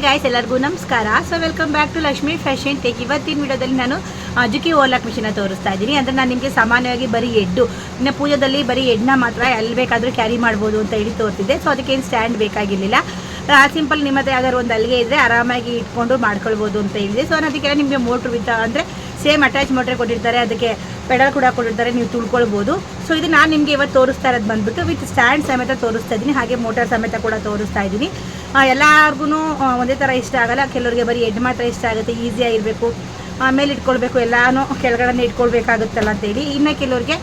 Guys ಎಲ್ಲರಿಗೂ ನಮಸ್ಕಾರ. So welcome back to Lakshmi fashion tech. ಇವತ್ತಿನ ವಿಡಿಯೋದಲ್ಲಿ ನಾನು ಜುಕಿ ಓವರ್ಲಾಕ್ ಮಿಷಿನ ತೋರಿಸ್ತಾ ಇದ್ದೀನಿ. ಅಂದರೆ ನಾನು ನಿಮಗೆ ಸಾಮಾನ್ಯವಾಗಿ ಬರೀ ಎಡ್ಡು, ಇನ್ನು ಪೂಜಾದಲ್ಲಿ ಬರೀ ಎಡ್ನ ಮಾತ್ರ ಎಲ್ಲಿ ಬೇಕಾದರೂ ಕ್ಯಾರಿ ಮಾಡ್ಬೋದು ಅಂತ ಹೇಳಿ ತೋರಿಸಿದ್ದೆ. ಸೊ ಅದಕ್ಕೇನು ಸ್ಟ್ಯಾಂಡ್ ಬೇಕಾಗಿರಲಿಲ್ಲ. ಸಿಂಪಲ್ ನಿಮ್ಮ ಹತ್ರ ಯಾವ್ದಾದ್ರು ಒಂದು ಅಲ್ಲಿಗೆ ಇದ್ದರೆ ಆರಾಮಾಗಿ ಇಟ್ಕೊಂಡು ಮಾಡ್ಕೊಳ್ಬೋದು ಅಂತ ಹೇಳಿದೆ. ಸೊ ಅದಕ್ಕೆಲ್ಲ ನಿಮಗೆ ಮೋಟ್ರ್ ವಿತ್ ಅಂದರೆ ಸೇಮ್ ಅಟ್ಯಾಚ್ ಮೋಟ್ರೇ ಕೊಟ್ಟಿರ್ತಾರೆ, ಅದಕ್ಕೆ ಪೆಡಲ್ ಕೂಡ ಕೊಟ್ಟಿರ್ತಾರೆ, ನೀವು ತುಳ್ಕೊಳ್ಬೋದು. ಸೊ ಇದು ನಾನು ನಿಮಗೆ ಇವತ್ತು ತೋರಿಸ್ತಾ ಇರೋದು ಬಂದುಬಿಟ್ಟು ವಿತ್ ಸ್ಟ್ಯಾಂಡ್ ಸಮೇತ ತೋರಿಸ್ತಾ ಇದ್ದೀನಿ, ಹಾಗೆ ಮೋಟರ್ ಸಮೇತ ಕೂಡ ತೋರಿಸ್ತಾ ಇದ್ದೀನಿ. ಎಲ್ಲರಿಗೂ ಒಂದೇ ಥರ ಇಷ್ಟ ಆಗಲ್ಲ, ಕೆಲವರಿಗೆ ಬರೀ ಎಡ್ ಮಾತ್ರ ಇಷ್ಟ ಆಗುತ್ತೆ, ಈಸಿಯಾಗಿರಬೇಕು, ಮೇಲೆ ಇಟ್ಕೊಳ್ಬೇಕು, ಎಲ್ಲನೂ ಕೆಳಗಡೆ ಇಟ್ಕೊಳ್ಬೇಕಾಗುತ್ತಲ್ಲ ಅಂತೇಳಿ. ಇನ್ನು ಕೆಲವರಿಗೆ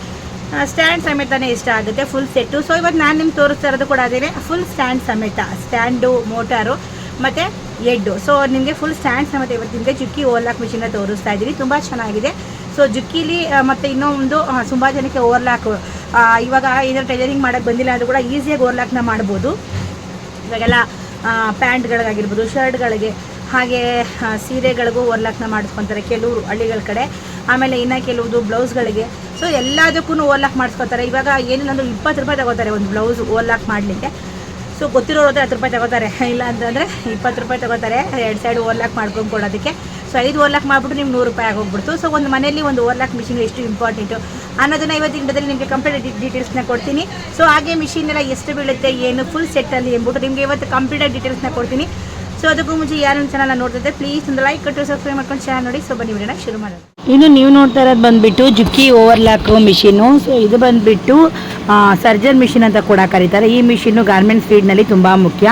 ಸ್ಟ್ಯಾಂಡ್ ಸಮೇತನೇ ಇಷ್ಟ ಆಗುತ್ತೆ, ಫುಲ್ ಸೆಟ್ಟು. ಸೊ ಇವತ್ತು ನಾನು ನಿಮ್ಗೆ ತೋರಿಸ್ತಾ ಇರೋದು ಕೂಡ ಅದೇ, ಫುಲ್ ಸ್ಟ್ಯಾಂಡ್ ಸಮೇತ, ಸ್ಟ್ಯಾಂಡು, ಮೋಟಾರು ಮತ್ತು ಎಡ್ಡು. ಸೊ ನಿಮಗೆ ಫುಲ್ ಸ್ಟ್ಯಾಂಡ್ ಸಮೇತ ಇವತ್ತು ನಿಮಗೆ ಜುಕ್ಕಿ ಓವರ್ಲಾಕ್ ಮಿಷಿನ ತೋರಿಸ್ತಾ ಇದ್ದೀನಿ. ತುಂಬ ಚೆನ್ನಾಗಿದೆ. ಸೊ ಜುಕ್ಕಿಲಿ ಮತ್ತು ಇನ್ನೊಂದು ತುಂಬ ಜನಕ್ಕೆ ಓವರ್ಲಾಕ್ ಇವಾಗ ಏನಾದ್ರು ಟೈಲರಿಂಗ್ ಮಾಡೋಕ್ಕೆ ಬಂದಿಲ್ಲ ಅಂದರೂ ಕೂಡ ಈಸಿಯಾಗಿ ಓವರ್ಲಾಕ್ನ ಮಾಡ್ಬೋದು. ಇವಾಗೆಲ್ಲ ಪ್ಯಾಂಟ್ಗಳಿಗಾಗಿರ್ಬೋದು, ಶರ್ಟ್ಗಳಿಗೆ, ಹಾಗೆ ಸೀರೆಗಳಿಗೂ ಓವರ್ಲಾಕ್ನ ಮಾಡಿಸ್ಕೊತಾರೆ ಕೆಲವರು ಹಳ್ಳಿಗಳ ಕಡೆ. ಆಮೇಲೆ ಇನ್ನು ಕೆಲವುದು ಬ್ಲೌಸ್ಗಳಿಗೆ. ಸೊ ಎಲ್ಲದಕ್ಕೂ ಓವರ್ಲಾಕ್ ಮಾಡಿಸ್ಕೊತಾರೆ. ಇವಾಗ ಏನಿಲ್ಲ ಅಂದರೂ 20 ರೂಪಾಯಿ ತಗೋತಾರೆ ಒಂದು ಬ್ಲೌಸ್ ಓವರ್ಲಾಕ್ ಮಾಡಲಿಕ್ಕೆ. ಸೊ ಗೊತ್ತಿರೋರು 10 ರೂಪಾಯಿ ತಗೋತಾರೆ, ಇಲ್ಲ ಅಂತಂದರೆ 20 ರೂಪಾಯಿ ತಗೋತಾರೆ 2 ಸೈಡ್ ಓವರ್ಲಾಕ್ ಮಾಡ್ಕೊಂಡು ಕೊಡೋದಕ್ಕೆ. ಸೊ 5 ಓವರ್ಲಾಕ್ ಮಾಡಿಬಿಟ್ಟು ನಿಮ್ಗೆ 100 ರೂಪಾಯಿ ಆಗೋಗ್ಬಿಡ್ತು. ಸೊ ಒಂದು ಮನೆಯಲ್ಲಿ ಒಂದು ಓವರ್ಲಾಕ್ ಮಿಷಿನ್ ಎಷ್ಟು ಇಂಪಾರ್ಟೆಂಟು ಅನ್ನೋದನ್ನು ಇವತ್ತಿನ ವಿಡಿಯೋದಲ್ಲಿ ನಿಮಗೆ ಕಂಪ್ಲೀಟ್ ಡೀಟೇಲ್ಸ್ನ ಕೊಡ್ತೀನಿ. ಸೊ ಹಾಗೆ ಮಿಷಿನ್ ಎಲ್ಲ ಎಷ್ಟು ಬೀಳುತ್ತೆ, ಏನು ಫುಲ್ ಸೆಟ್ಟಲ್ಲಿ ಎಂದ್ಬಿಟ್ಟು ನಿಮಗೆ ಇವತ್ತು ಕಂಪ್ಲೀಟ್ ಡೀಟೇಲ್ಸ್ನ ಕೊಡ್ತೀನಿ. ಸೊ ಅದಕ್ಕೂ ಮುಂಚೆ ಯಾರು ಚಾನಲ್ನ ನೋಡ್ತಿದ್ದೆ ಪ್ಲೀಸ್ ಒಂದು ಲೈಕ್ ಕೊಟ್ಟು ಸಬ್ಸ್ಕ್ರೈಬ್ ಮಾಡ್ಕೊಂಡು ಚಾನಲ್ ನೋಡಿ. ಸೊ ಬನ್ನಿ ವಿಡಿಯೋನ ಶುರು ಮಾಡೋದು. ಇನ್ನು ನೀವು ನೋಡ್ತಾ ಇರೋದು ಬಂದುಬಿಟ್ಟು ಜುಕ್ಕಿ ಓವರ್ಲಾಕ್ ಮಿಷಿನು. ಸೊ ಇದು ಬಂದುಬಿಟ್ಟು ಸರ್ಜನ್ ಮಿಷಿನ್ ಅಂತ ಕೂಡ ಕರೀತಾರೆ. ಈ ಮಿಷಿನ್ನು ಗಾರ್ಮೆಂಟ್ಸ್ ಫೀಲ್ಡ್ನಲ್ಲಿ ತುಂಬ ಮುಖ್ಯ.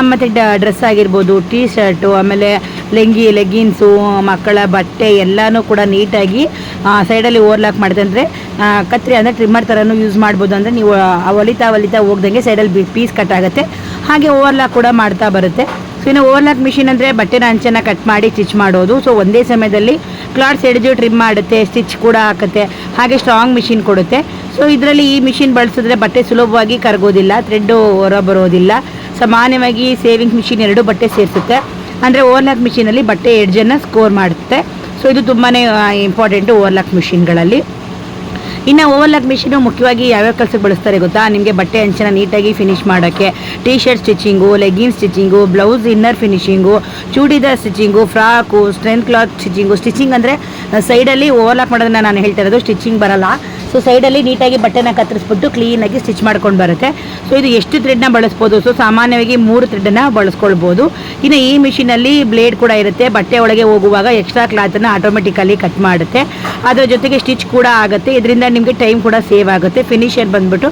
ಮತ್ತು ಡ್ರೆಸ್ ಆಗಿರ್ಬೋದು, ಟೀ ಶರ್ಟು, ಆಮೇಲೆ ಲೆಗ್ಗಿನ್ಸು, ಮಕ್ಕಳ ಬಟ್ಟೆ ಎಲ್ಲನೂ ಕೂಡ ನೀಟಾಗಿ ಸೈಡಲ್ಲಿ ಓವರ್ಲಾಕ್ ಮಾಡುತ್ತೆ. ಅಂದರೆ ಕತ್ರಿ ಅಂದರೆ ಟ್ರಿಮ್ಮರ್ ಥರನೂ ಯೂಸ್ ಮಾಡ್ಬೋದು. ಅಂದರೆ ನೀವು ಹೊಲಿತಾ ಹೋಗ್ದಂಗೆ ಸೈಡಲ್ಲಿ ಪೀಸ್ ಕಟ್ ಆಗುತ್ತೆ, ಹಾಗೆ ಓವರ್ಲಾಕ್ ಕೂಡ ಮಾಡ್ತಾ ಬರುತ್ತೆ. ಸೊ ಇನ್ನು ಓವರ್ಲಾಕ್ ಮಿಷಿನ್ ಅಂದರೆ ಬಟ್ಟೆನ ಅಂಚನ್ನು ಕಟ್ ಮಾಡಿ ಸ್ಟಿಚ್ ಮಾಡೋದು. ಸೊ ಒಂದೇ ಸಮಯದಲ್ಲಿ ಕ್ಲಾತ್ಸ್ ಎಡ್ಜು ಟ್ರಿಮ್ ಮಾಡುತ್ತೆ, ಸ್ಟಿಚ್ ಕೂಡ ಹಾಕುತ್ತೆ, ಹಾಗೆ ಸ್ಟ್ರಾಂಗ್ ಮಿಷಿನ್ ಕೊಡುತ್ತೆ. ಸೊ ಇದರಲ್ಲಿ ಈ ಮಿಷಿನ್ ಬಳಸಿದ್ರೆ ಬಟ್ಟೆ ಸುಲಭವಾಗಿ ಕರಗೋದಿಲ್ಲ, ಥ್ರೆಡ್ಡು ಹೊರ ಬರೋದಿಲ್ಲ. ಸಾಮಾನ್ಯವಾಗಿ ಸೇವಿಂಗ್ ಮಿಷಿನ್ 2 ಬಟ್ಟೆ ಸೇರಿಸುತ್ತೆ. ಅಂದರೆ ಓವರ್ಲಾಕ್ ಮಿಷಿನಲ್ಲಿ ಬಟ್ಟೆ ಎಡ್ಜನ್ನು ಸ್ಕೋರ್ ಮಾಡುತ್ತೆ. ಸೊ ಇದು ತುಂಬಾ ಇಂಪಾರ್ಟೆಂಟು ಓವರ್ಲಾಕ್ ಮಿಷಿನ್ಗಳಲ್ಲಿ. ಇನ್ನು ಓವರ್ಲಾಕ್ ಮಿಷಿನು ಮುಖ್ಯವಾಗಿ ಯಾವ್ಯಾವ ಕೆಲಸಕ್ಕೆ ಬಳಸ್ತಾರೆ ಗೊತ್ತಾ? ನಿಮಗೆ ಬಟ್ಟೆ ಅಂಚನ್ನು ನೀಟಾಗಿ ಫಿನಿಶ್ ಮಾಡೋಕ್ಕೆ, T shirt stitching, legging stitching, blouse inner finishing, churidar stitching, frock, strength cloth stitching. Stitching ಅಂದರೆ ಸೈಡಲ್ಲಿ ಓವರ್ಲಾಕ್ ಮಾಡೋದನ್ನ ನಾನು ಹೇಳ್ತಾ ಇರೋದು, ಸ್ಟಿಚಿಂಗ್ ಬರಲ್ಲ. ಸೊ ಸೈಡಲ್ಲಿ ನೀಟಾಗಿ ಬಟ್ಟೆನ ಕತ್ತರಿಸ್ಬಿಟ್ಟು ಕ್ಲೀನಾಗಿ ಸ್ಟಿಚ್ ಮಾಡ್ಕೊಂಡು ಬರುತ್ತೆ. ಸೊ ಇದು ಎಷ್ಟು ಥ್ರೆಡ್ನ ಬಳಸ್ಬೋದು? ಸೊ ಸಾಮಾನ್ಯವಾಗಿ 3 ಥ್ರೆಡ್ನ ಬಳಸ್ಕೊಳ್ಬೋದು. ಇನ್ನು ಈ ಮಿಷಿನಲ್ಲಿ ಬ್ಲೇಡ್ ಕೂಡ ಇರುತ್ತೆ. ಬಟ್ಟೆ ಒಳಗೆ ಹೋಗುವಾಗ ಎಕ್ಸ್ಟ್ರಾ ಕ್ಲಾತನ್ನು ಆಟೋಮೆಟಿಕಲಿ ಕಟ್ ಮಾಡುತ್ತೆ. ಅದರ ಜೊತೆಗೆ ಸ್ಟಿಚ್ ಕೂಡ ಆಗುತ್ತೆ. ಇದರಿಂದ ನಿಮಗೆ ಟೈಮ್ ಕೂಡ ಸೇವ್ ಆಗುತ್ತೆ. ಫಿನಿಷರ್ ಬಂದ್ಬಿಟ್ಟು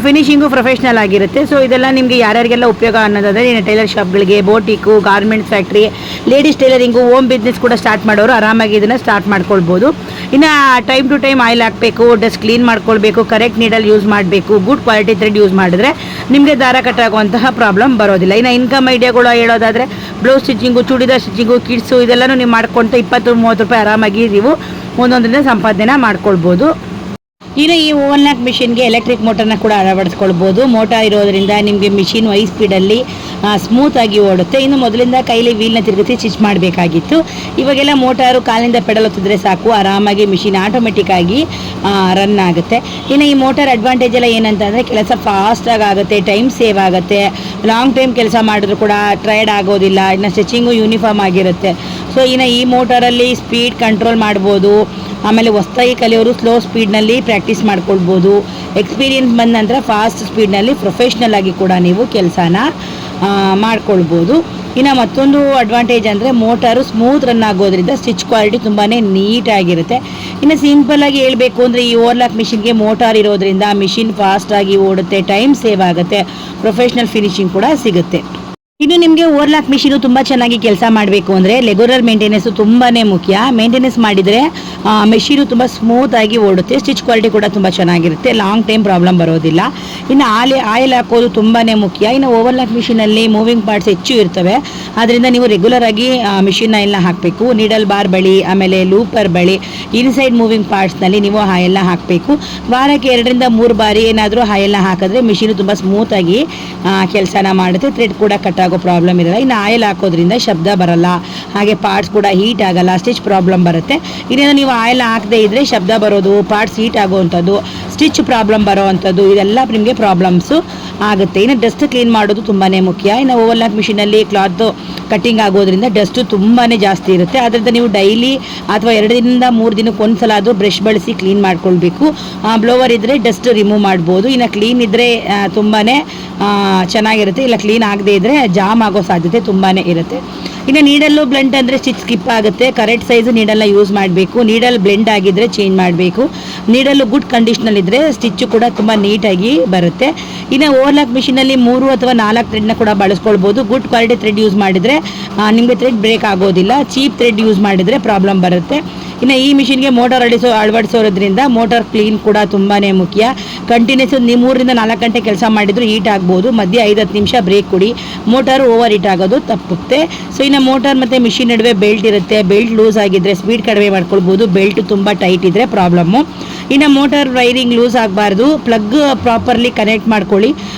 ಫಿನಿಶಿಂಗು ಪ್ರೊಫೆಷ್ನಲ್ ಆಗಿರುತ್ತೆ. ಸೊ ಇದೆಲ್ಲ ನಿಮಗೆ ಯಾರ್ಯಾರಿಗೆಲ್ಲ ಉಪಯೋಗ ಅನ್ನೋದಾದರೆ ಇನ್ನು ಟೈಲರ್ ಶಾಪ್ಗಳಿಗೆ, boutique, garments factory, ladies tailoring, home business ಕೂಡ ಸ್ಟಾರ್ಟ್ ಮಾಡೋರು ಆರಾಮಾಗಿ ಇದನ್ನು ಸ್ಟಾರ್ಟ್ ಮಾಡ್ಕೊಳ್ಬೋದು. ಇನ್ನು ಟೈಮ್ ಟು ಟೈಮ್ ಆಯಿಲ್ ಹಾಕಬೇಕು, ಡಸ್ಟ್ ಕ್ಲೀನ್ ಮಾಡ್ಕೊಳ್ಬೇಕು, ಕರೆಕ್ಟ್ ನೀಡಲ್ ಯೂಸ್ ಮಾಡಬೇಕು, ಗುಡ್ ಕ್ವಾಲಿಟಿ ಥ್ರೆಡ್ ಯೂಸ್ ಮಾಡಿದ್ರೆ ನಿಮಗೆ ದಾರ ಕಟ್ಟಾಗುವಂತಹ ಪ್ರಾಬ್ಲಮ್ ಬರೋದಿಲ್ಲ. ಇನ್ನು ಇನ್ಕಮ್ ಐಡಿಯಾಗಳು ಹೇಳೋದಾದರೆ blouse stitching, churidar stitching, kids ಇದೆಲ್ಲನೂ ನೀವು ಮಾಡ್ಕೊಳ್ತಾ 20-30 ರೂಪಾಯಿ ಆರಾಮಾಗಿ ನೀವು ಒಂದೊಂದರಿಂದ ಸಂಪಾದನೆ ಮಾಡ್ಕೊಳ್ಬೋದು. ಇನ್ನು ಈ ಓವರ್ಲಾಕ್ ಮಿಷಿನ್ಗೆ ಎಲೆಕ್ಟ್ರಿಕ್ ಮೋಟರ್ನ ಕೂಡ ಅಳವಡಿಸ್ಕೊಳ್ಬೋದು. ಮೋಟಾರ್ ಇರೋದರಿಂದ ನಿಮಗೆ ಮಿಷಿನ್ ಹೈ ಸ್ಪೀಡಲ್ಲಿ ಸ್ಮೂತಾಗಿ ಓಡುತ್ತೆ. ಇನ್ನು ಮೊದಲಿಂದ ಕೈಲಿ ವೀಲ್ನ ತಿರುಗಿಸಿ ಸ್ಟಿಚ್ ಮಾಡಬೇಕಾಗಿತ್ತು. ಇವಾಗೆಲ್ಲ ಮೋಟಾರು ಕಾಲಿಂದ ಪೆಡಲ್ ಒತ್ತಿದ್ರೆ ಸಾಕು, ಆರಾಮಾಗಿ ಮಿಷಿನ್ ಆಟೋಮೆಟಿಕ್ಕಾಗಿ ರನ್ ಆಗುತ್ತೆ. ಇನ್ನು ಈ ಮೋಟಾರ್ ಅಡ್ವಾಂಟೇಜ್ ಎಲ್ಲ ಏನಂತಂದರೆ ಕೆಲಸ ಫಾಸ್ಟಾಗಿ ಆಗುತ್ತೆ, ಟೈಮ್ ಸೇವ್ ಆಗುತ್ತೆ, ಲಾಂಗ್ ಟೈಮ್ ಕೆಲಸ ಮಾಡಿದ್ರು ಕೂಡ ಟೈರ್ಡ್ ಆಗೋದಿಲ್ಲ. ಇನ್ನು ಸ್ಟಿಚಿಂಗು ಯೂನಿಫಾರ್ಮ್ ಆಗಿರುತ್ತೆ. ಸೊ ಇನ್ನು ಈ ಮೋಟಾರಲ್ಲಿ ಸ್ಪೀಡ್ ಕಂಟ್ರೋಲ್ ಮಾಡ್ಬೋದು. ಆಮೇಲೆ ಹೊಸದಾಗಿ ಕಲಿಯೋರು ಸ್ಲೋ ಸ್ಪೀಡ್ನಲ್ಲಿ ಪ್ರಾಕ್ಟೀಸ್ ಮಾಡ್ಕೊಳ್ಬೋದು. ಎಕ್ಸ್ಪೀರಿಯನ್ಸ್ ಬಂದ ನಂತರ ಫಾಸ್ಟ್ ಸ್ಪೀಡ್ನಲ್ಲಿ ಪ್ರೊಫೆಷ್ನಲ್ ಆಗಿ ಕೂಡ ನೀವು ಕೆಲಸನ ಮಾಡ್ಕೊಳ್ಬೋದು. ಇನ್ನು ಮತ್ತೊಂದು ಅಡ್ವಾಂಟೇಜ್ ಅಂದರೆ ಮೋಟಾರು ಸ್ಮೂತ್ ರನ್ ಆಗೋದ್ರಿಂದ ಸ್ಟಿಚ್ ಕ್ವಾಲಿಟಿ ತುಂಬಾ ನೀಟಾಗಿರುತ್ತೆ. ಇನ್ನು ಸಿಂಪಲ್ಲಾಗಿ ಹೇಳಬೇಕು ಅಂದರೆ ಈ ಓವರ್ಲಾಕ್ ಮಿಷಿನ್ಗೆ ಮೋಟಾರ್ ಇರೋದ್ರಿಂದ ಮಿಷಿನ್ ಫಾಸ್ಟಾಗಿ ಓಡುತ್ತೆ, ಟೈಮ್ ಸೇವ್ ಆಗುತ್ತೆ, ಪ್ರೊಫೆಷ್ನಲ್ ಫಿನಿಶಿಂಗ್ ಕೂಡ ಸಿಗುತ್ತೆ. ಇನ್ನು ನಿಮಗೆ ಓವರ್ಲಾಕ್ ಮಿಷಿನು ತುಂಬ ಚೆನ್ನಾಗಿ ಕೆಲಸ ಮಾಡಬೇಕು ಅಂದರೆ ರೆಗ್ಯುಲರ್ ಮೇಂಟೆನೆನ್ಸು ತುಂಬಾ ಮುಖ್ಯ. ಮೇಂಟೆನೆನ್ಸ್ ಮಾಡಿದರೆ ಮೆಷಿನು ತುಂಬ ಸ್ಮೂತಾಗಿ ಓಡುತ್ತೆ, ಸ್ಟಿಚ್ ಕ್ವಾಲಿಟಿ ಕೂಡ ತುಂಬ ಚೆನ್ನಾಗಿರುತ್ತೆ, ಲಾಂಗ್ ಟೈಮ್ ಪ್ರಾಬ್ಲಮ್ ಬರೋದಿಲ್ಲ. ಇನ್ನು ಆಯಿಲ್ ಹಾಕೋದು ತುಂಬಾ ಮುಖ್ಯ. ಇನ್ನು ಓವರ್ಲಾಕ್ ಮಿಷಿನಲ್ಲಿ ಮೂವಿಂಗ್ ಪಾರ್ಟ್ಸ್ ಹೆಚ್ಚು ಇರ್ತವೆ, ಆದ್ದರಿಂದ ನೀವು ರೆಗ್ಯುಲರ್ ಆಗಿ ಮಿಷಿನ್ ಆಯಿಲ್ನ ಹಾಕಬೇಕು. ನೀಡಲ್ ಬಾರ್ ಬಳಿ, ಆಮೇಲೆ ಲೂಪರ್ ಬಳಿ, ಇನ್ಸೈಡ್ ಮೂವಿಂಗ್ ಪಾರ್ಟ್ಸ್ನಲ್ಲಿ ನೀವು ಆಯಿಲ್ನ ಹಾಕಬೇಕು. ವಾರಕ್ಕೆ 2-3 ಬಾರಿ ಏನಾದರೂ ಆಯಿಲ್ನ ಹಾಕಿದ್ರೆ ಮಿಷಿನು ತುಂಬ ಸ್ಮೂತಾಗಿ ಕೆಲಸನ ಮಾಡುತ್ತೆ, ಥ್ರೆಡ್ ಕೂಡ ಕಟ್ ಆಗೋ ಪ್ರಾಬ್ಲಮ್ ಇರಲ್ಲ. ಇನ್ನು ಆಯಿಲ್ ಹಾಕೋದ್ರಿಂದ ಶಬ್ದ ಬರಲ್ಲ, ಹಾಗೆ ಪಾರ್ಟ್ಸ್ ಕೂಡ ಹೀಟ್ ಆಗಲ್ಲ, ಸ್ಟಿಚ್ ಪ್ರಾಬ್ಲಮ್ ಬರುತ್ತೆ. ಇನ್ನೇನು ನೀವು ಆಯಿಲ್ ಹಾಕದೇ ಇದ್ದರೆ ಶಬ್ದ ಬರೋದು, ಪಾರ್ಟ್ಸ್ ಹೀಟ್ ಆಗೋವಂಥದ್ದು, ಸ್ಟಿಚ್ ಪ್ರಾಬ್ಲಮ್ ಬರೋ ಅಂಥದ್ದು ಇದೆಲ್ಲ ನಿಮಗೆ ಪ್ರಾಬ್ಲಮ್ಸು ಆಗುತ್ತೆ. ಇನ್ನು ಡಸ್ಟ್ ಕ್ಲೀನ್ ಮಾಡೋದು ತುಂಬಾ ಮುಖ್ಯ. ಇನ್ನು ಓವರ್ಲಾಕ್ ಮಿಷಿನಲ್ಲಿ ಕ್ಲಾತ್ ಕಟ್ಟಿಂಗ್ ಆಗೋದ್ರಿಂದ ಡಸ್ಟು ತುಂಬಾ ಜಾಸ್ತಿ ಇರುತ್ತೆ. ಅದರಿಂದ ನೀವು ಡೈಲಿ ಅಥವಾ 2 ದಿನದಿಂದ 3 ದಿನಕ್ಕೆ ಒಂದ್ಸಲ ಆದರೂ ಬ್ರಷ್ ಬಳಸಿ ಕ್ಲೀನ್ ಮಾಡ್ಕೊಳ್ಬೇಕು. ಬ್ಲೋವರ್ ಇದ್ದರೆ ಡಸ್ಟ್ ರಿಮೂವ್ ಮಾಡ್ಬೋದು. ಇನ್ನು ಕ್ಲೀನ್ ಇದ್ದರೆ ತುಂಬಾ ಚೆನ್ನಾಗಿರುತ್ತೆ. ಇಲ್ಲ ಕ್ಲೀನ್ ಆಗದೇ ಇದ್ದರೆ ಜಾಮ್ ಆಗೋ ಸಾಧ್ಯತೆ ತುಂಬಾ ಇರುತ್ತೆ. ಇನ್ನು ನೀಡಲ್ಲು ಬ್ಲೆಂಡ್ ಅಂದರೆ ಸ್ಟಿಚ್ ಸ್ಕಿಪ್ ಆಗುತ್ತೆ. ಕರೆಕ್ಟ್ ಸೈಜ್ ನೀಡಲ್ನ ಯೂಸ್ ಮಾಡಬೇಕು. ನೀಡಲ್ ಬ್ಲೆಂಡ್ ಆಗಿದ್ದರೆ ಚೇಂಜ್ ಮಾಡಬೇಕು. ನೀಡಲ್ಲು ಗುಡ್ ಕಂಡೀಷನಲ್ಲಿದ್ದರೆ ಸ್ಟಿಚ್ಚು ಕೂಡ ತುಂಬ ನೀಟಾಗಿ ಬರುತ್ತೆ. ಇನ್ನು ಓವರ್ಲಾಕ್ ಮಿಷಿನಲ್ಲಿ 3 ಅಥವಾ 4 ಥ್ರೆಡ್ನ ಕೂಡ ಬಳಸ್ಕೊಳ್ಬೋದು. ಗುಡ್ ಕ್ವಾಲಿಟಿ ಥ್ರೆಡ್ ಯೂಸ್ ಮಾಡಿದರೆ ನಿಮಗೆ ಥ್ರೆಡ್ ಬ್ರೇಕ್ ಆಗೋದಿಲ್ಲ. ಚೀಪ್ ಥ್ರೆಡ್ ಯೂಸ್ ಮಾಡಿದರೆ ಪ್ರಾಬ್ಲಮ್ ಬರುತ್ತೆ. ಇನ್ನು ಈ ಮಿಷಿನ್ಗೆ ಮೋಟಾರ್ ಅಳವಡಿಸೋದ್ರಿಂದ ಮೋಟಾರ್ ಕ್ಲೀನ್ ಕೂಡ ತುಂಬಾ ಮುಖ್ಯ. ಕಂಟಿನ್ಯೂಸ್ 3 ರಿಂದ 4 ಗಂಟೆ ಕೆಲಸ ಮಾಡಿದ್ರು ಹೀಟ್ ಆಗ್ಬೋದು. ಮಧ್ಯೆ 5-10 ನಿಮಿಷ ಬ್ರೇಕ್ ಕೊಡಿ. ಮೋಟಾರು ಓವರ್ ಹೀಟ್ ಆಗೋದು ತಪ್ಪುತ್ತೆ. ಸೊ ಇನ್ನು ಮೋಟಾರ್ ಮತ್ತು ಮಿಷಿನ್ ನಡುವೆ ಬೆಲ್ಟ್ ಇರುತ್ತೆ. ಬೆಲ್ಟ್ ಲೂಸ್ ಆಗಿದ್ದರೆ ಸ್ಪೀಡ್ ಕಡಿಮೆ ಮಾಡ್ಕೊಳ್ಬೋದು. ಬೆಲ್ಟ್ ತುಂಬ ಟೈಟ್ ಇದ್ದರೆ ಪ್ರಾಬ್ಲಮ್ಮು. ಇನ್ನು ಮೋಟಾರ್ ವೈರಿಂಗ್ ಲೂಸ್ ಆಗಬಾರ್ದು. ಪ್ಲಗ್ ಪ್ರಾಪರ್ಲಿ ಕನೆಕ್ಟ್ ಮಾಡ್ಕೊಳ್ಳಿ.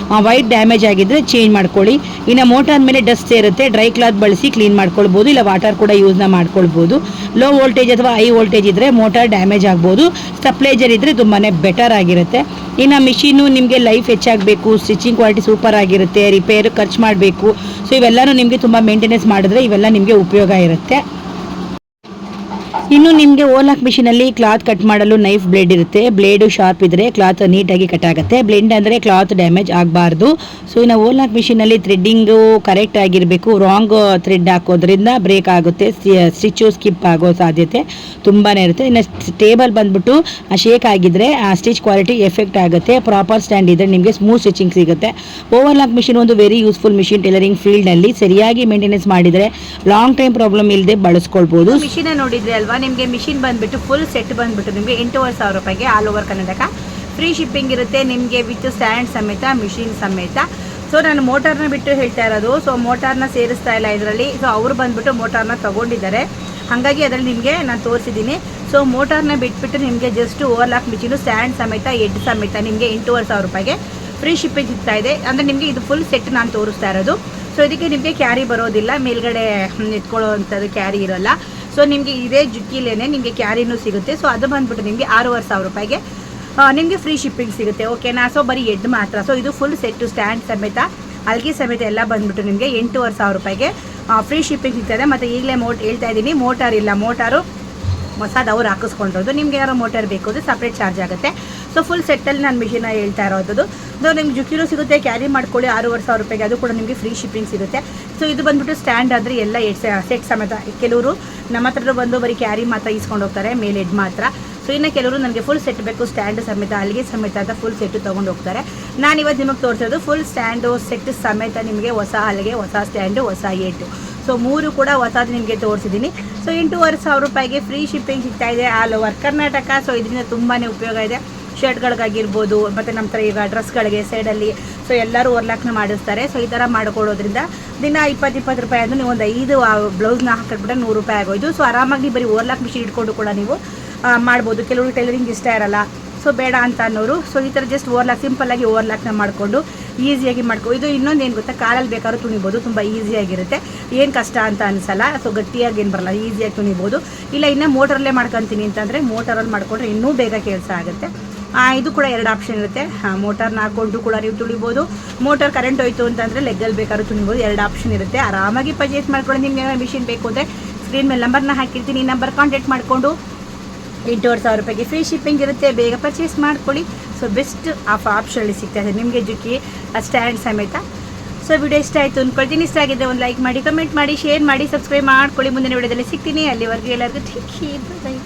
ವೈರ್ ಡ್ಯಾಮೇಜ್ ಆಗಿದ್ದರೆ ಚೇಂಜ್ ಮಾಡ್ಕೊಳ್ಳಿ. ಇನ್ನು ಮೋಟಾರ್ ಮೇಲೆ ಡಸ್ಟ್ ಸೇರುತ್ತೆ. ಡ್ರೈ ಕ್ಲಾತ್ ಬಳಸಿ ಕ್ಲೀನ್ ಮಾಡ್ಕೊಳ್ಬೋದು. ಇಲ್ಲ ವಾಟರ್ ಕೂಡ ಯೂಸ್ನ ಮಾಡ್ಕೊಳ್ಬೋದು. ಲೋ ವೋಲ್ಟೇಜ್ ಅಥವಾ ಹೈ ವೋಲ್ಟೇಜ್ ಇದ್ದರೆ ಮೋಟಾರ್ ಡ್ಯಾಮೇಜ್ ಆಗ್ಬೋದು. ಸ್ಟೆಪ್ಲೈಜರ್ ಇದ್ದರೆ ತುಂಬಾ ಬೆಟರ್ ಆಗಿರುತ್ತೆ. ಇನ್ನು ಮಿಷಿನು ನಿಮಗೆ ಲೈಫ್ ಹೆಚ್ಚಾಗಬೇಕು, ಸ್ಟಿಚಿಂಗ್ ಕ್ವಾಲಿಟಿ ಸೂಪರ್ ಆಗಿರುತ್ತೆ, ರಿಪೇರ್ ಖರ್ಚು ಮಾಡಬೇಕು. ಸೊ ಇವೆಲ್ಲನೂ ನಿಮಗೆ ತುಂಬ ಮೇಂಟೆನೆನ್ಸ್ ಮಾಡಿದ್ರೆ ಇವೆಲ್ಲ ನಿಮಗೆ ಉಪಯೋಗ ಇರುತ್ತೆ. ಇನ್ನು ನಿಮಗೆ ಓವರ್ಲಾಕ್ ಮಿಷಿನಲ್ಲಿ ಕ್ಲಾತ್ ಕಟ್ ಮಾಡಲು ನೈಫ್ ಬ್ಲೇಡ್ ಇರುತ್ತೆ. ಬ್ಲೇಡು ಶಾರ್ಪ್ ಇದ್ದರೆ ಕ್ಲಾತ್ ನೀಟಾಗಿ ಕಟ್ ಆಗುತ್ತೆ. ಬ್ಲೆಂಡ್ ಅಂದರೆ ಕ್ಲಾತ್ ಡ್ಯಾಮೇಜ್ ಆಗಬಾರ್ದು. ಸೊ ಇನ್ನು ಓವರ್ಲಾಕ್ ಮಿಷಿನಲ್ಲಿ ಥ್ರೆಡ್ಡಿಂಗು ಕರೆಕ್ಟ್ ಆಗಿರಬೇಕು. ರಾಂಗ್ ಥ್ರೆಡ್ ಹಾಕೋದ್ರಿಂದ ಬ್ರೇಕ್ ಆಗುತ್ತೆ. ಸ್ಟಿಚ್ಚು ಸ್ಕಿಪ್ ಆಗೋ ಸಾಧ್ಯತೆ ತುಂಬಾ ಇರುತ್ತೆ. ಇನ್ನು ಟೇಬಲ್ ಬಂದ್ಬಿಟ್ಟು ಶೇಕ್ ಆಗಿದ್ದರೆ ಸ್ಟಿಚ್ ಕ್ವಾಲಿಟಿ ಎಫೆಕ್ಟ್ ಆಗುತ್ತೆ. ಪ್ರಾಪರ್ ಸ್ಟ್ಯಾಂಡ್ ಇದ್ದರೆ ನಿಮಗೆ ಸ್ಮೂತ್ ಸ್ಟಿಚಿಂಗ್ ಸಿಗುತ್ತೆ. ಓವರ್ಲಾಕ್ ಮಿಷಿನ್ ಒಂದು ವೆರಿ ಯೂಸ್ಫುಲ್ ಮಿಷಿನ್. ಟೈಲರಿಂಗ್ ಫೀಲ್ಡ್ನಲ್ಲಿ ಸರಿಯಾಗಿ ಮೇಂಟೆನೆನ್ಸ್ ಮಾಡಿದರೆ ಲಾಂಗ್ ಟೈಮ್ ಪ್ರಾಬ್ಲಮ್ ಇಲ್ಲದೆ ಬಳಸ್ಕೊಳ್ಬೋದು. ಮಿಷಿನ್ ನೋಡಿದ್ರೆ ಅಲ್ವಾ, ನಿಮಗೆ ಮಿಷಿನ್ ಬಂದ್ಬಿಟ್ಟು ಫುಲ್ ಸೆಟ್ ಬಂದ್ಬಿಟ್ಟು ನಿಮಗೆ 8,500 ರೂಪಾಯಿಗೆ all over Karnataka free shipping ಇರುತ್ತೆ ನಿಮಗೆ, ವಿತ್ ಸ್ಟ್ಯಾಂಡ್ ಸಮೇತ ಮಿಷಿನ್ ಸಮೇತ. ಸೊ ನಾನು ಮೋಟಾರ್ನ ಬಿಟ್ಟು ಹೇಳ್ತಾ ಇರೋದು. ಸೊ ಮೋಟಾರ್ನ ಸೇರಿಸ್ತಾ ಇಲ್ಲ ಇದರಲ್ಲಿ. ಸೊ ಅವರು ಬಂದ್ಬಿಟ್ಟು ಮೋಟಾರ್ನ ತೊಗೊಂಡಿದ್ದಾರೆ, ಹಾಗಾಗಿ ಅದರಲ್ಲಿ ನಿಮಗೆ ನಾನು ತೋರಿಸಿದ್ದೀನಿ. ಸೊ ಮೋಟಾರ್ನ ಬಿಟ್ಬಿಟ್ಟು ನಿಮಗೆ ಜಸ್ಟ್ ಓವರ್ಲಾಕ್ ಮಿಷಿನು ಸ್ಟ್ಯಾಂಡ್ ಸಮೇತ ಎಡ್ ಸಮೇತ ನಿಮಗೆ 8,500 ರೂಪಾಯಿಗೆ ಫ್ರೀ ಶಿಪ್ಪಿಂಗ್ ಸಿಗ್ತಾ ಇದೆ. ಅಂದರೆ ನಿಮಗೆ ಇದು ಫುಲ್ ಸೆಟ್ ನಾನು ತೋರಿಸ್ತಾ ಇರೋದು. ಸೊ ಇದಕ್ಕೆ ನಿಮಗೆ ಕ್ಯಾರಿ ಬರೋದಿಲ್ಲ, ಮೇಲ್ಗಡೆ ಎತ್ಕೊಳ್ಳೋ ಅಂಥದ್ದು ಕ್ಯಾರಿ ಇರೋಲ್ಲ. ಸೊ ನಿಮಗೆ ಇದೇ ಜುಕ್ಕಿಲೇನೆ ನಿಮಗೆ ಕ್ಯಾರಿನೂ ಸಿಗುತ್ತೆ. ಸೊ ಅದು ಬಂದ್ಬಿಟ್ಟು ನಿಮಗೆ 6,500 ರೂಪಾಯಿಗೆ ನಿಮಗೆ ಫ್ರೀ ಶಿಪ್ಪಿಂಗ್ ಸಿಗುತ್ತೆ. ಓಕೆನಾ. ಸೊ ಬರೀ ಎಡ್ ಮಾತ್ರ. ಸೊ ಇದು ಫುಲ್ ಸೆಟ್ಟು ಸ್ಟ್ಯಾಂಡ್ ಸಮೇತ ಅಲ್ಗಿ ಸಮೇತ ಎಲ್ಲ ಬಂದ್ಬಿಟ್ಟು ನಿಮಗೆ 8,500 ರೂಪಾಯಿಗೆ ಫ್ರೀ ಶಿಪ್ಪಿಂಗ್ ಸಿಗ್ತದೆ. ಮತ್ತು ಈಗಲೇ ಹೇಳ್ತಾ ಇದ್ದೀನಿ, ಮೋಟಾರ್ ಇಲ್ಲ, ಮೋಟಾರು ಹೊಸದು ಅವ್ರು ಹಾಕಿಸ್ಕೊಂಡಿರೋದು. ನಿಮ್ಗೆ ಯಾರೋ ಮೋಟಾರ್ ಬೇಕು ಅಂದರೆ ಸಪ್ರೇಟ್ ಚಾರ್ಜ್ ಆಗುತ್ತೆ. ಸೊ ಫುಲ್ ಸೆಟ್ಟಲ್ಲಿ ನಾನು ಮಿಷಿನ ಹೇಳ್ತಾ ಇರೋದು. ಸೊ ನಿಮ್ಗೆ ಜುಕ್ಕಿನೂ ಸಿಗುತ್ತೆ, ಕ್ಯಾರಿ ಮಾಡ್ಕೊಳ್ಳಿ 6,500 ರೂಪಾಯಿಗೆ, ಅದು ಕೂಡ ನಿಮಗೆ ಫ್ರೀ ಶಿಪ್ಪಿಂಗ್ ಸಿಗುತ್ತೆ. ಸೊ ಇದು ಬಂದ್ಬಿಟ್ಟು ಸ್ಟ್ಯಾಂಡ್ ಆದರೆ ಎಲ್ಲ ಸೆಟ್ ಸಮೇತ. ಕೆಲವರು ನಮ್ಮ ಹತ್ರ ಬಂದು ಬರೀ ಕ್ಯಾರಿ ಮಾತ್ರ ಇಸ್ಕೊಂಡು ಹೋಗ್ತಾರೆ, ಮೇಲೆ ಎಡ್ ಮಾತ್ರ. ಸೊ ಇನ್ನು ಕೆಲವರು ನನಗೆ ಫುಲ್ ಸೆಟ್ ಬೇಕು, ಸ್ಟ್ಯಾಂಡ್ ಸಮೇತ ಅಲ್ಲಿಗೆ ಸಮೇತ ಅಂತ ಫುಲ್ ಸೆಟ್ಟು ತೊಗೊಂಡು ಹೋಗ್ತಾರೆ. ನಾನು ಇವತ್ತು ನಿಮಗೆ ತೋರಿಸೋದು ಫುಲ್ ಸ್ಟ್ಯಾಂಡು ಸೆಟ್ ಸಮೇತ ನಿಮಗೆ ಹೊಸ ಹಲಿಗೆ, ಹೊಸ ಸ್ಟ್ಯಾಂಡು, ಹೊಸ ಏಟು. ಸೊ 3 ಕೂಡ ಹೊಸದು ನಿಮಗೆ ತೋರಿಸಿದ್ದೀನಿ. ಸೊ 8,500 ರೂಪಾಯಿಗೆ ಫ್ರೀ ಶಿಪ್ಪಿಂಗ್ ಸಿಗ್ತಾ ಇದೆ ಆಲ್ ಓವರ್ ಕರ್ನಾಟಕ. ಸೊ ಇದರಿಂದ ತುಂಬಾ ಉಪಯೋಗ ಇದೆ. ಶರ್ಟ್ಗಳಿಗಾಗಿರ್ಬೋದು, ಮತ್ತು ನಮ್ಮ ಥರ ಈಗ ಡ್ರೆಸ್ಗಳಿಗೆ ಸೈಡಲ್ಲಿ ಸೊ ಎಲ್ಲರೂ ಓವರ್ಲಾಕ್ನ ಮಾಡಿಸ್ತಾರೆ. ಸೊ ಈ ಥರ ಮಾಡ್ಕೊಡೋದ್ರಿಂದ ದಿನ 20-20 ರೂಪಾಯಿ ಆದರೂ ನೀವು ಒಂದು 5 ಬ್ಲೌಸ್ನ ಹಾಕಿಬಿಟ್ರೆ 100 ರೂಪಾಯಿ ಆಗೋಯ್ತು. ಸೊ ಆರಾಮಾಗಿ ಬರೀ ಓವರ್ಲಾಕ್ ಮಿಷಿನ್ ಇಟ್ಕೊಂಡು ಕೂಡ ನೀವು ಮಾಡ್ಬೋದು. ಕೆಲವರು ಟೈಲರಿಂಗ್ ಇಷ್ಟ ಇರಲ್ಲ, ಸೊ ಬೇಡ ಅಂತ ಅನ್ನೋರು ಸೊ ಈ ಥರ ಜಸ್ಟ್ ಓವರ್ಲಾಕ್ ಸಿಂಪಲ್ಲಾಗಿ ಓವರ್ಲಾಕ್ನ ಮಾಡಿಕೊಂಡು ಈಸಿಯಾಗಿ ಇದು ಇನ್ನೊಂದು ಏನು ಗೊತ್ತಾ, ಕಾಲಲ್ಲಿ ಬೇಕಾದ್ರೂ ತುಣಿಬೋದು, ತುಂಬ ಈಸಿಯಾಗಿರುತ್ತೆ, ಏನು ಕಷ್ಟ ಅಂತ ಅನಿಸಲ್ಲ. ಸೊ ಗಟ್ಟಿಯಾಗಿ ಏನು ಬರಲ್ಲ, ಈಸಿಯಾಗಿ ತುಣಿಬೋದು. ಇಲ್ಲ ಇನ್ನು ಮೋಟರಲ್ಲೇ ಮಾಡ್ಕೊತೀನಿ ಅಂತಂದರೆ ಮೋಟರಲ್ಲಿ ಮಾಡಿಕೊಂಡ್ರೆ ಇನ್ನೂ ಬೇಗ ಕೆಲಸ ಆಗುತ್ತೆ. ಇದು ಕೂಡ 2 ಆಪ್ಷನ್ ಇರುತ್ತೆ. ಮೋಟರ್ನ ಹಾಕ್ಕೊಂಡು ಕೂಡ ನೀವು ತುಳಿಬೋದು. ಮೋಟರ್ ಕರೆಂಟ್ ಹೋಯ್ತು ಅಂತಂದರೆ ಲೆಗ್ಗಲ್ಲಿ ಬೇಕಾದ್ರೂ ತುಣಿಬೋದು. 2 ಆಪ್ಷನ್ ಇರುತ್ತೆ. ಆರಾಮಾಗಿ ಪರ್ಚೇಸ್ ಮಾಡ್ಕೊಂಡು ನಿಮ್ಗೆ ಏನಾದ್ರು ಮಿಷಿನ್ ಬೇಕು ಅಂದರೆ ಸ್ಕ್ರೀನ್ ಮೇಲೆ ನಂಬರ್ನ ಹಾಕಿರ್ತೀನಿ, ಈ ನಂಬರ್ ಕಾಂಟ್ಯಾಕ್ಟ್ ಮಾಡಿಕೊಂಡು 8,500 ರೂಪಾಯಿಗೆ ಫ್ರೀ ಶಿಪ್ಪಿಂಗ್ ಇರುತ್ತೆ. ಬೇಗ ಪರ್ಚೇಸ್ ಮಾಡ್ಕೊಳ್ಳಿ. ಸೊ ಬೆಸ್ಟ್ ಆಪ್ಷನಲ್ಲಿ ಸಿಗ್ತಾಯಿದೆ ನಿಮಗೆ ಜುಕ್ಕಿ ಸ್ಟ್ಯಾಂಡ್ ಸಮೇತ. ಸೊ ವಿಡಿಯೋ ಇಷ್ಟ ಆಯಿತು ಅಂದ್ಕೊಳ್ತೀನಿ. ಇಷ್ಟ ಆಗಿದ್ದರೆ ಒಂದು ಲೈಕ್ ಮಾಡಿ, ಕಮೆಂಟ್ ಮಾಡಿ, ಶೇರ್ ಮಾಡಿ, ಸಬ್ಸ್ಕ್ರೈಬ್ ಮಾಡ್ಕೊಳ್ಳಿ. ಮುಂದಿನ ವಿಡಿಯೋದಲ್ಲಿ ಸಿಗ್ತೀನಿ. ಅಲ್ಲಿವರೆಗೂ ಎಲ್ಲರಿಗೂ ಟೇಕ್ ಕೇರ್, ಬೈ.